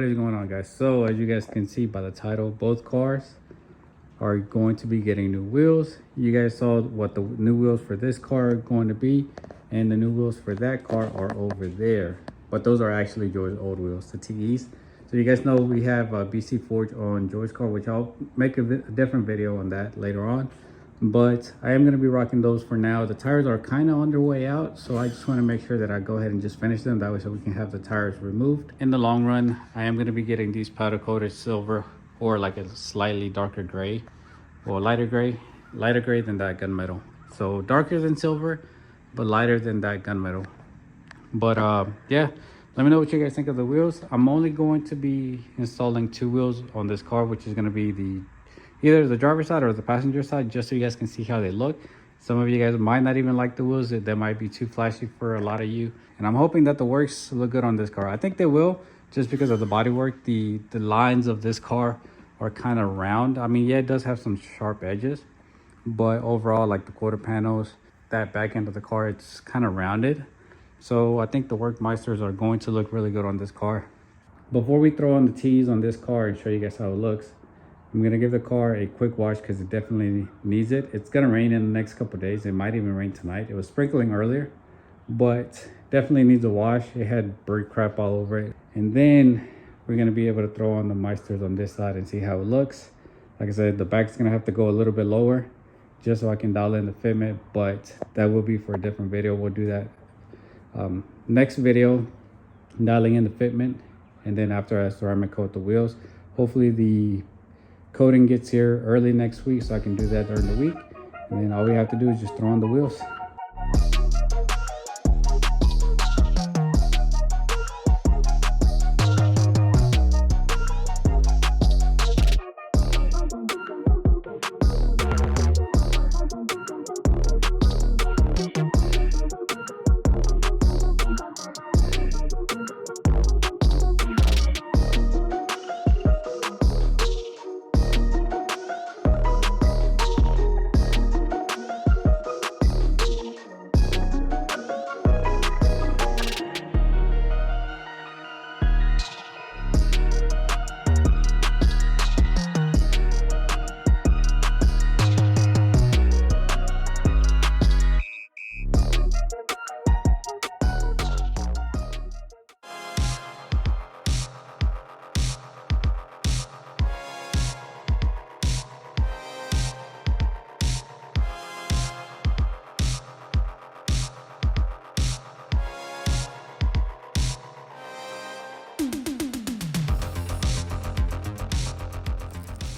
is going on, guys? So as you guys can see by the title, both cars are going to be getting new wheels. You guys saw what the new wheels for this car are going to be, and the new wheels for that car are over there, but those are actually George's old wheels, the TEs. So you guys know we have a BC Forge on George's car, which I'll make a different video on that later on, but I am going to be rocking those for now. The tires are kind of on their way out, so I just want to make sure that I go ahead and just finish them, that way so we can have the tires removed. In the long run, I am going to be getting these powder coated silver, or like a slightly darker gray, or lighter gray than that gunmetal. So darker than silver, but lighter than that gunmetal. But yeah, let me know what you guys think of the wheels. I'm only going to be installing 2 wheels on this car, which is going to be either the driver's side or the passenger side, just so you guys can see how they look. Some of you guys might not even like the wheels. They might be too flashy for a lot of you, and I'm hoping that the works look good on this car. I think they will, just because of the bodywork. The lines of this car are kind of round. I mean, yeah, it does have some sharp edges, but overall, like the quarter panels, that back end of the car, it's kind of rounded. So I think the work Meisters are going to look really good on this car. Before we throw on the T's on this car and show you guys how it looks, I'm gonna give the car a quick wash because it definitely needs it. It's gonna rain in the next couple of days. It might even rain tonight. It was sprinkling earlier, but definitely needs a wash. It had bird crap all over it. And then we're gonna be able to throw on the Meisters on this side and see how it looks. Like I said, the back's gonna have to go a little bit lower just so I can dial in the fitment, but that will be for a different video. We'll do that next video, dialing in the fitment, and then after I ceramic coat the wheels. Hopefully the coating gets here early next week so I can do that during the week, and then all we have to do is just throw on the wheels.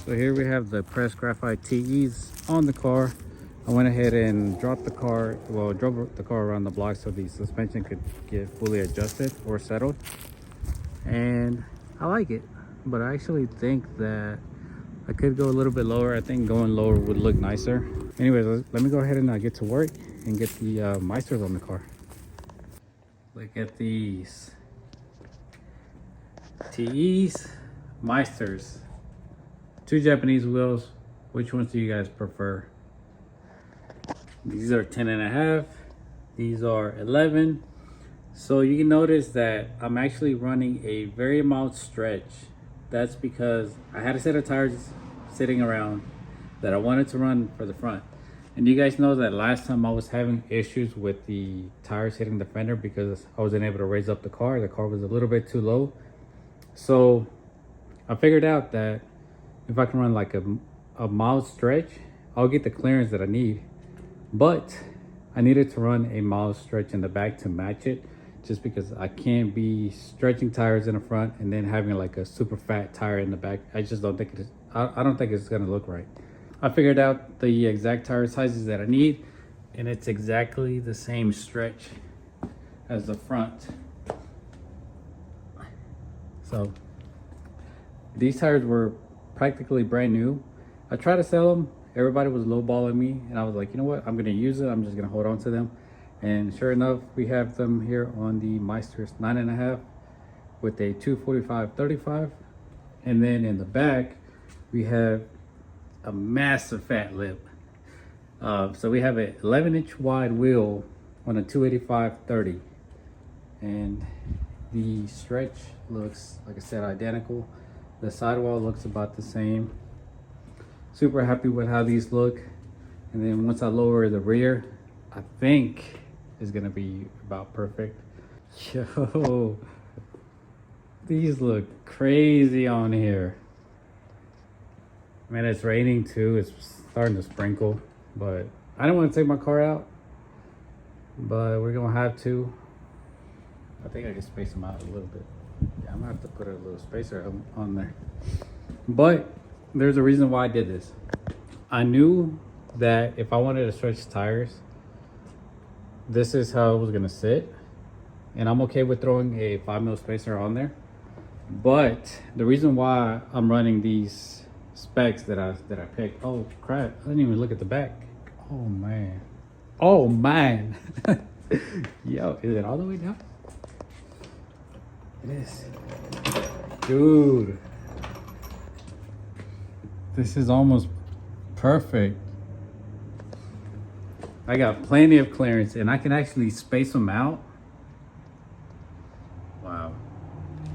So here we have the pressed graphite TEs on the car. I went ahead and dropped the car, well, drove the car around the block so the suspension could get fully adjusted or settled. And I like it, but I actually think that I could go a little bit lower. I think going lower would look nicer. Anyways, let me go ahead and get to work and get the Meisters on the car. Look at these TEs, Meisters. 2 Japanese wheels. Which ones do you guys prefer? These are 10.5. These are 11. So you can notice that I'm actually running a very mild stretch. That's because I had a set of tires sitting around that I wanted to run for the front. And you guys know that last time I was having issues with the tires hitting the fender because I wasn't able to raise up the car. The car was a little bit too low. So I figured out that if I can run like a mild stretch, I'll get the clearance that I need. But I needed to run a mild stretch in the back to match it, just because I can't be stretching tires in the front and then having like a super fat tire in the back. I just don't think I don't think it's gonna look right. I figured out the exact tire sizes that I need, and it's exactly the same stretch as the front. So these tires were practically brand new. I tried to sell them. Everybody was lowballing me, and I was like, you know what? I'm gonna use it. I'm just gonna hold on to them. And sure enough, we have them here on the Meister's 9.5 with a 245/35. And then in the back, we have a massive fat lip. So we have an 11-inch wide wheel on a 285/30. And The stretch looks, like I said, identical. The sidewall looks about the same. Super happy with how these look. And then once I lower the rear, I think is gonna be about perfect. Yo, these look crazy on here. Man, it's raining too. It's starting to sprinkle, but I don't want to take my car out, but we're gonna have to. I think I can space them out a little bit. Yeah, I'm gonna have to put a little spacer on there. But there's a reason why I did this. I knew that if I wanted to stretch tires, this is how it was gonna sit. And I'm okay with throwing a 5mm spacer on there. But the reason why I'm running these specs that I picked, oh crap, I didn't even look at the back. Oh man. Oh man. Yo, is it all the way down? It is. Dude. This is almost perfect. I got plenty of clearance and I can actually space them out. Wow.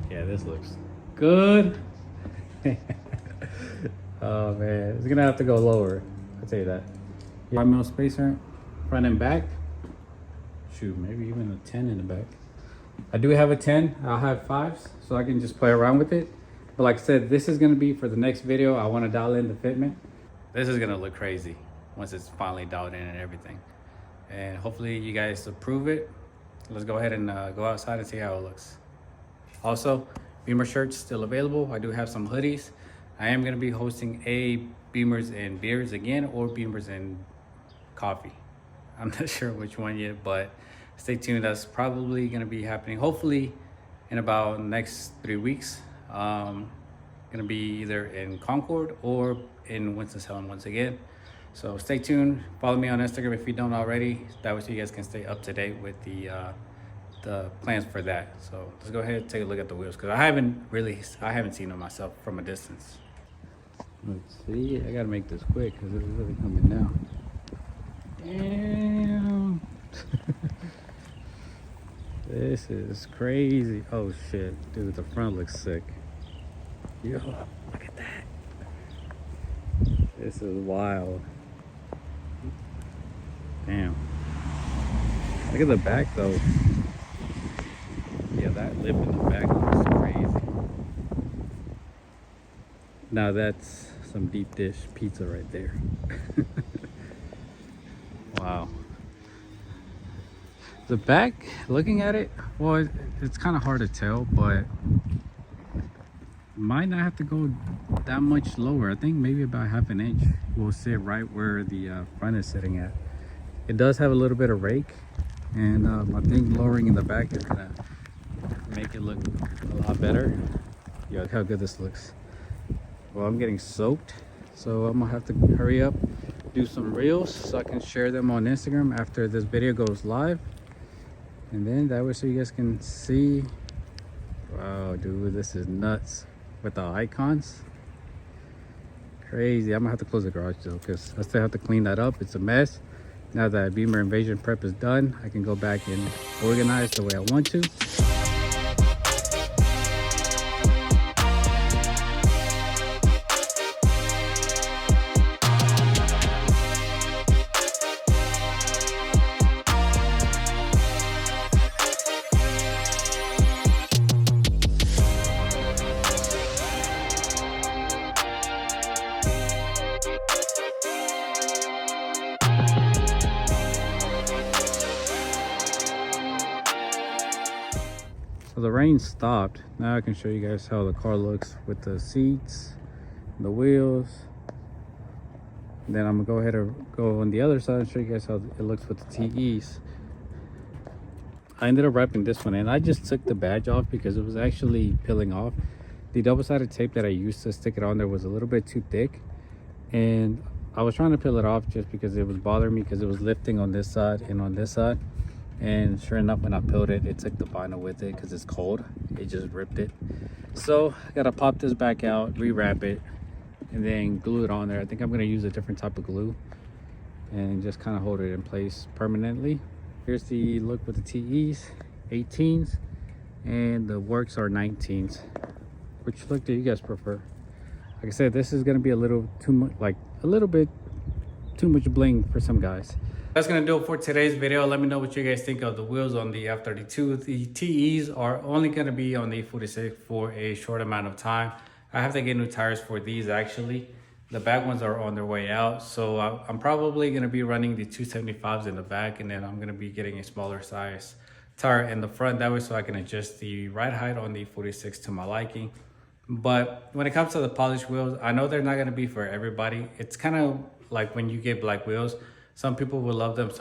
Yeah, this looks good. Oh man, it's gonna have to go lower. I'll tell you that. 5mm spacer, front and back. Shoot, maybe even a 10 in the back. I do have a 10. I'll have 5s, so I can just play around with it. But like I said, this is gonna be for the next video. I want to dial in the fitment. This is gonna look crazy once it's finally dialed in and everything. And hopefully you guys approve it. Let's go ahead and go outside and see how it looks. Also, Beamer shirts still available. I do have some hoodies. I am going to be hosting a Beamers and beers again, or Beamers and coffee. I'm not sure which one yet, but stay tuned. That's probably going to be happening hopefully in about the next 3 weeks. Going to be either in Concord or in Winston-Salem once again. So stay tuned. Follow me on Instagram if you don't already. That way so you guys can stay up to date with the plans for that. So let's go ahead and take a look at the wheels, because I haven't seen them myself from a distance. Let's see. I gotta make this quick because it's really coming down. Damn. This is crazy. Oh shit, dude, the front looks sick. Yo, look at that. This is wild. Damn. Look at the back though. Yeah, that lip in the back looks crazy. Now that's some deep dish pizza right there. Wow. The back, looking at it, well, it's kind of hard to tell, but might not have to go that much lower. I think maybe about ½ an inch will sit right where the front is sitting at. It does have a little bit of rake, and I think lowering in the back is gonna make it look a lot better. Yo, look how good this looks. Well, I'm getting soaked, so I'm gonna have to hurry up, do some reels so I can share them on Instagram after this video goes live. And then that way so you guys can see. Wow, dude, this is nuts with the icons. Crazy. I'm gonna have to close the garage though, because I still have to clean that up. It's a mess. Now that Beamer invasion prep is done, I can go back and organize the way I want to. So the rain stopped. Now I can show you guys how the car looks with the seats, the wheels. And then I'm gonna go ahead and go on the other side and show you guys how it looks with the TEs. I ended up wrapping this one in. I just took the badge off because it was actually peeling off. The double-sided tape that I used to stick it on there was a little bit too thick, and I was trying to peel it off just because it was bothering me, because it was lifting on this side and on this side. And sure enough, when I peeled it, it took the vinyl with it because it's cold. It just ripped it. So I gotta pop this back out, rewrap it, and then glue it on there. I think I'm gonna use a different type of glue and just kind of hold it in place permanently. Here's the look with the TEs, 18s. and the works are 19s. Which look do you guys prefer? Like I said, this is gonna be a little too much, like a little bit too much bling for some guys. That's gonna do it for today's video. Let me know what you guys think of the wheels on the F32. The TEs are only gonna be on the 46 for a short amount of time. I have to get new tires for these actually. The back ones are on their way out. So I'm probably gonna be running the 275s in the back, and then I'm gonna be getting a smaller size tire in the front. That way so I can adjust the ride height on the 46 to my liking. But when it comes to the polished wheels, I know they're not gonna be for everybody. It's kind of like when you get black wheels, some people will love them,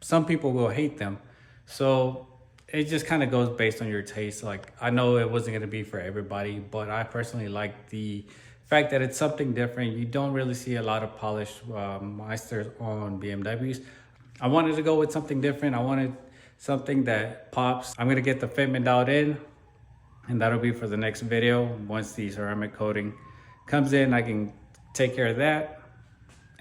some people will hate them. So it just kind of goes based on your taste. Like I know it wasn't gonna be for everybody, but I personally like the fact that it's something different. You don't really see a lot of polished Meisters on BMWs. I wanted to go with something different. I wanted something that pops. I'm gonna get the fitment dialed in, and that'll be for the next video. Once the ceramic coating comes in, I can take care of that,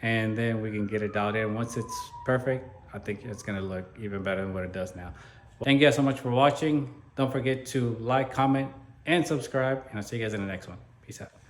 and then we can get it dialed in. Once it's perfect, I think it's gonna look even better than what it does now. Thank you guys so much for watching. Don't forget to like, comment, and subscribe, and I'll see you guys in the next one. Peace out.